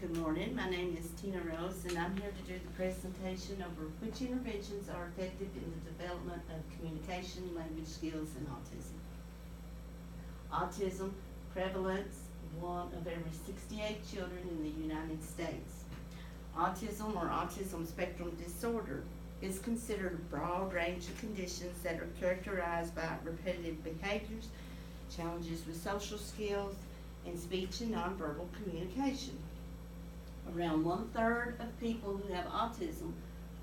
Good morning, my name is Tina Rose and I'm here to do the presentation over which interventions are effective in the development of communication, language skills, and autism. Autism prevalence, 1 of every 68 children in the United States. Autism or autism spectrum disorder is considered a broad range of conditions that are characterized by repetitive behaviors, challenges with social skills, and speech and nonverbal communication. Around 1/3 of people who have autism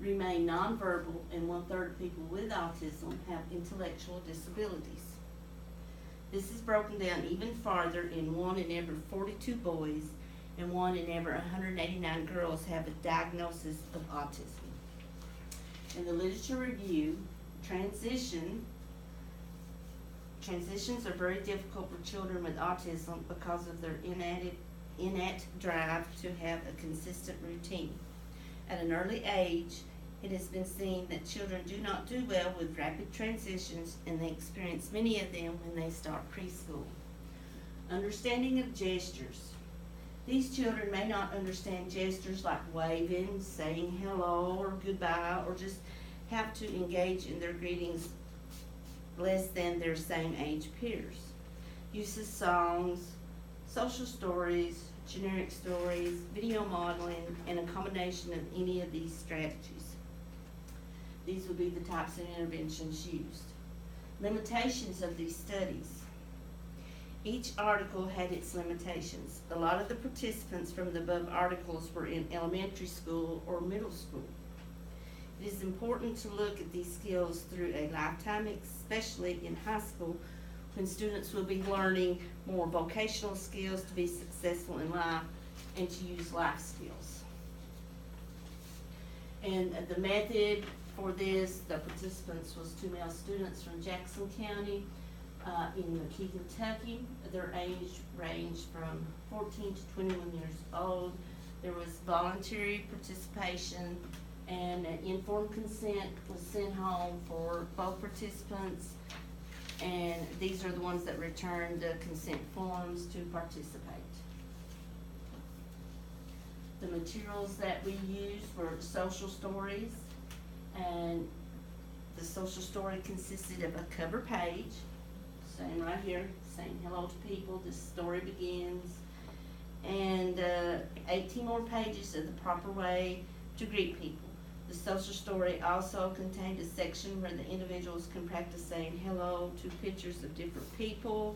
remain nonverbal, and 1/3 of people with autism have intellectual disabilities. This is broken down even farther in 1 in every 42 boys and 1 in every 189 girls have a diagnosis of autism. In the literature review, transitions are very difficult for children with autism because of their innate drive to have a consistent routine. At an early age, it has been seen that children do not do well with rapid transitions, and they experience many of them when they start preschool. Understanding of gestures. These children may not understand gestures like waving, saying hello or goodbye, or just have to engage in their greetings less than their same age peers. Use of songs, social stories, generic stories, video modeling, and a combination of any of these strategies. These would be the types of interventions used. Limitations of these studies. Each article had its limitations. A lot of the participants from the above articles were in elementary school or middle school. It is important to look at these skills through a lifetime, especially in high school, when students will be learning more vocational skills to be successful in life and to use life skills. And the method for this, the participants was 2 male students from Jackson County in McKee, Kentucky. Their age ranged from 14 to 21 years old. There was voluntary participation, and an informed consent was sent home for both participants, and these are the ones that returned the consent forms to participate. The materials that we used were social stories, and the social story consisted of a cover page, same right here, saying hello to people, this story begins, and 18 more pages of the proper way to greet people. The social story also contained a section where the individuals can practice saying hello to pictures of different people,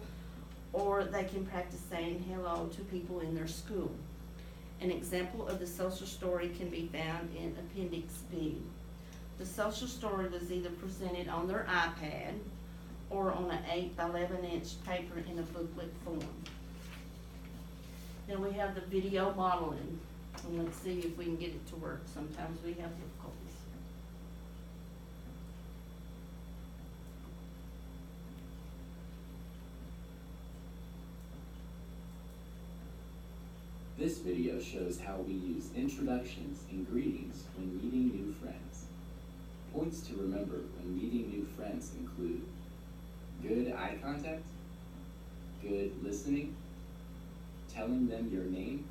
or they can practice saying hello to people in their school. An example of the social story can be found in Appendix B. The social story was either presented on their iPad or on an 8 by 11 inch paper in a booklet form. Then we have the video modeling. And let's see if we can get it to work. Sometimes we have difficulties. This video shows how we use introductions and greetings when meeting new friends. Points to remember when meeting new friends include good eye contact, good listening, telling them your name,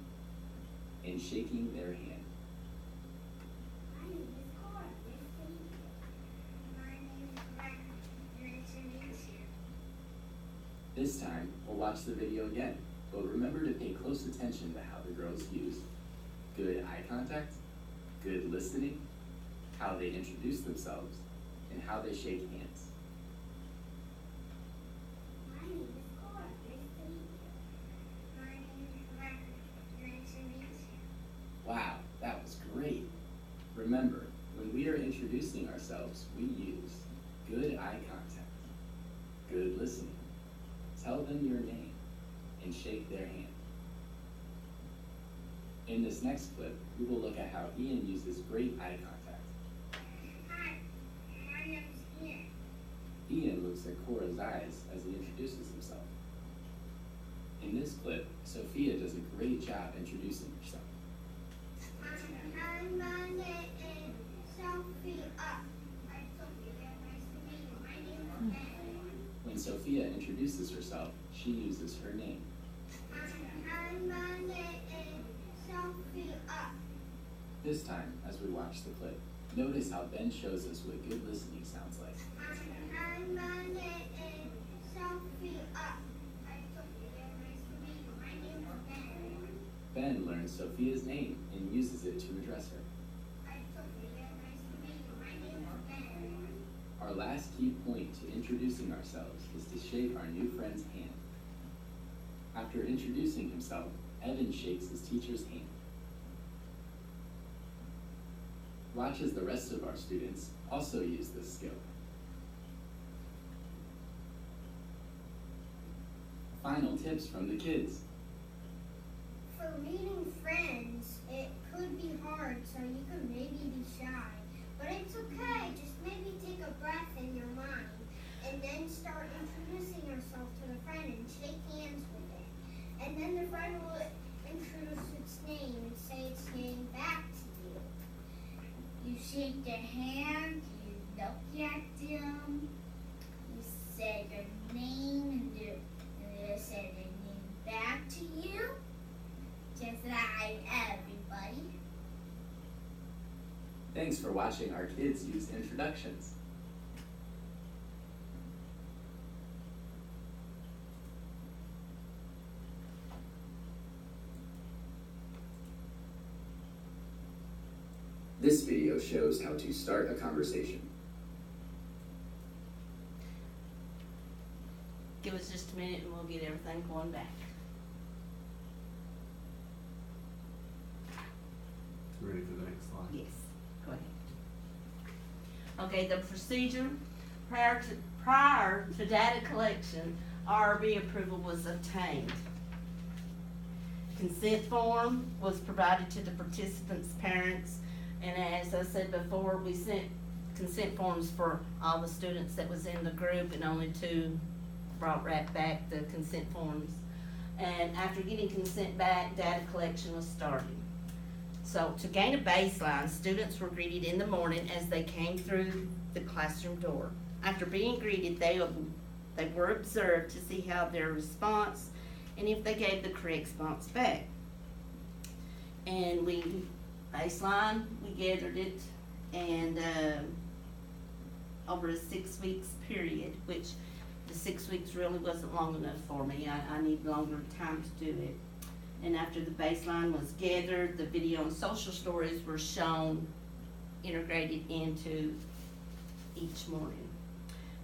and shaking their hand. This time, we'll watch the video again, but remember to pay close attention to how the girls use good eye contact, good listening, how they introduce themselves, and how they shake hands. Wow, that was great. Remember, when we are introducing ourselves, we use good eye contact, good listening, tell them your name, and shake their hand. In this next clip, we will look at how Ian uses great eye contact. Hi, my name's Ian. Ian looks at Cora's eyes as he introduces himself. In this clip, Sophia does a great job introducing herself. Hi, my name is Sophia. I'm Sophia. Nice to meet you. My name is Ben. When Sophia introduces herself, she uses her name. Hi, my name is Sophia. This time, as we watch the clip, notice how Ben shows us what good listening sounds like. I'm Monday and Sophie up. Hi, Sophia. Nice to meet you. My name is Ben. Ben learns Sophia's name and uses it to address her. Hi, Sophia. Nice to meet you. My name is Ben. Our last key point to introducing ourselves is to shake our new friend's hand. After introducing himself, Evan shakes his teacher's hand. Watch as the rest of our students also use this skill. Final tips from the kids. For meeting friends, it could be hard, so you could maybe be shy. But it's okay. Just maybe take a breath in your mind and then start introducing yourself to the friend and shake hands with it. And then the friend will introduce its name and say its name back to you. You shake their hand, you look at them, you say their name, and they say their name back to you, just like everybody. Thanks for watching our kids use introductions. This video shows how to start a conversation. Give us just a minute and we'll get everything going back. Ready for the next slide? Yes, go ahead. Okay, the procedure prior to data collection, RB approval was obtained. Consent form was provided to the participants' parents, and as I said before, we sent consent forms for all the students that was in the group, and only 2 brought right back the consent forms. And after getting consent back, data collection was started. So to gain a baseline, students were greeted in the morning as they came through the classroom door. After being greeted, they were observed to see how their response and if they gave the correct response back. And baseline, we gathered it, and over a 6 weeks period, which the 6 weeks really wasn't long enough for me. I need longer time to do it. And after the baseline was gathered, the video and social stories were shown, integrated into each morning.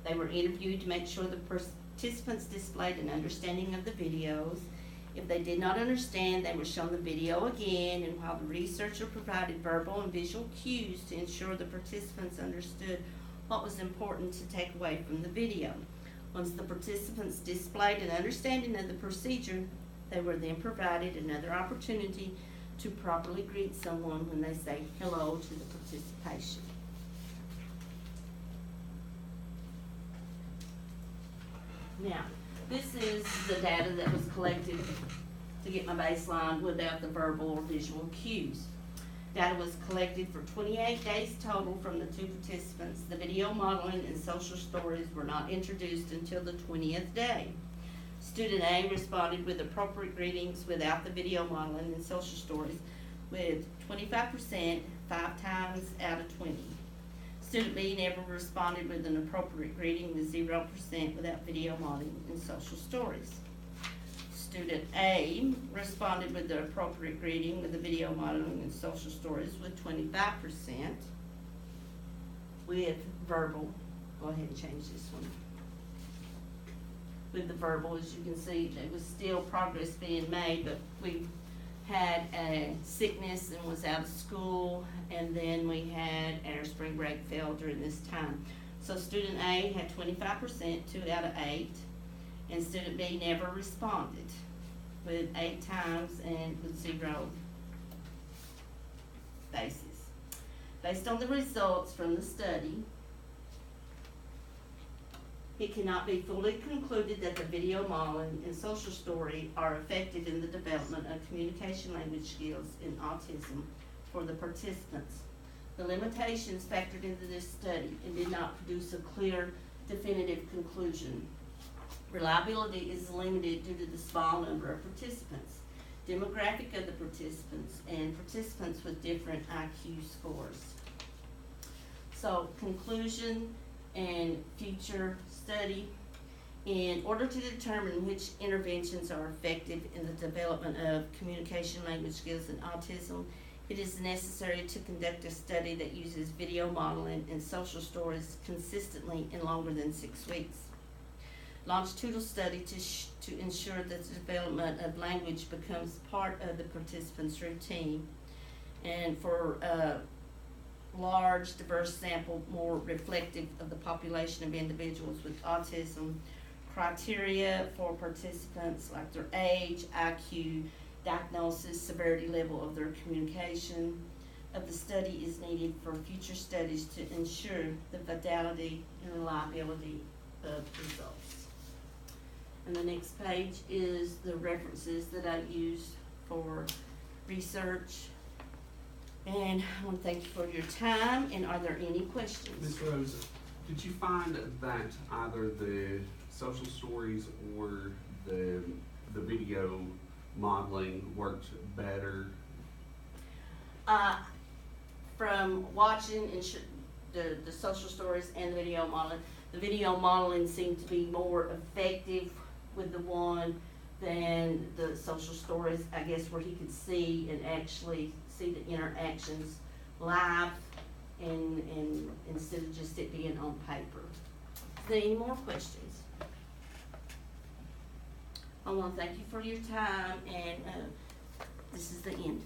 They were interviewed to make sure the participants displayed an understanding of the videos. If they did not understand, they were shown the video again, and while the researcher provided verbal and visual cues to ensure the participants understood what was important to take away from the video. Once the participants displayed an understanding of the procedure, they were then provided another opportunity to properly greet someone when they say hello to the participation. Now, this is the data that was collected to get my baseline without the verbal or visual cues. Data was collected for 28 days total from the 2 participants. The video modeling and social stories were not introduced until the 20th day. Student A responded with appropriate greetings without the video modeling and social stories with 25%, 5 times out of 20. Student B never responded with an appropriate greeting with 0% without video modeling and social stories. Student A responded with the appropriate greeting with the video modeling and social stories with 25% with verbal. Go ahead and change this one. With the verbal, as you can see, there was still progress being made, but we had a sickness and was out of school, and then we had our spring break fell during this time. So student A had 25%, 2 out of 8, and student B never responded with 8 times and with 0 basis. Based on the results from the study, it cannot be fully concluded that the video modeling and social story are effective in the development of communication language skills in autism for the participants. The limitations factored into this study and did not produce a clear, definitive conclusion. Reliability is limited due to the small number of participants. demographic of the participants, and participants with different IQ scores. So, conclusion and future study. In order to determine which interventions are effective in the development of communication, language skills, and autism, it is necessary to conduct a study that uses video modeling and social stories consistently in longer than 6 weeks. Longitudinal study to ensure that the development of language becomes part of the participant's routine. And for large, diverse sample, more reflective of the population of individuals with autism, criteria for participants like their age, IQ, diagnosis, severity level of their communication of the study is needed for future studies to ensure the fidelity and reliability of results. And the next page is the references that I used for research. And I want to thank you for your time, and are there any questions? Ms. Rose, did you find that either the social stories or the video modeling worked better? From watching the social stories and the video modeling seemed to be more effective with the one than the social stories, I guess, where he could see and actually see the interactions live and instead of just it being on paper. Is there any more questions? I want to thank you for your time, and this is the end.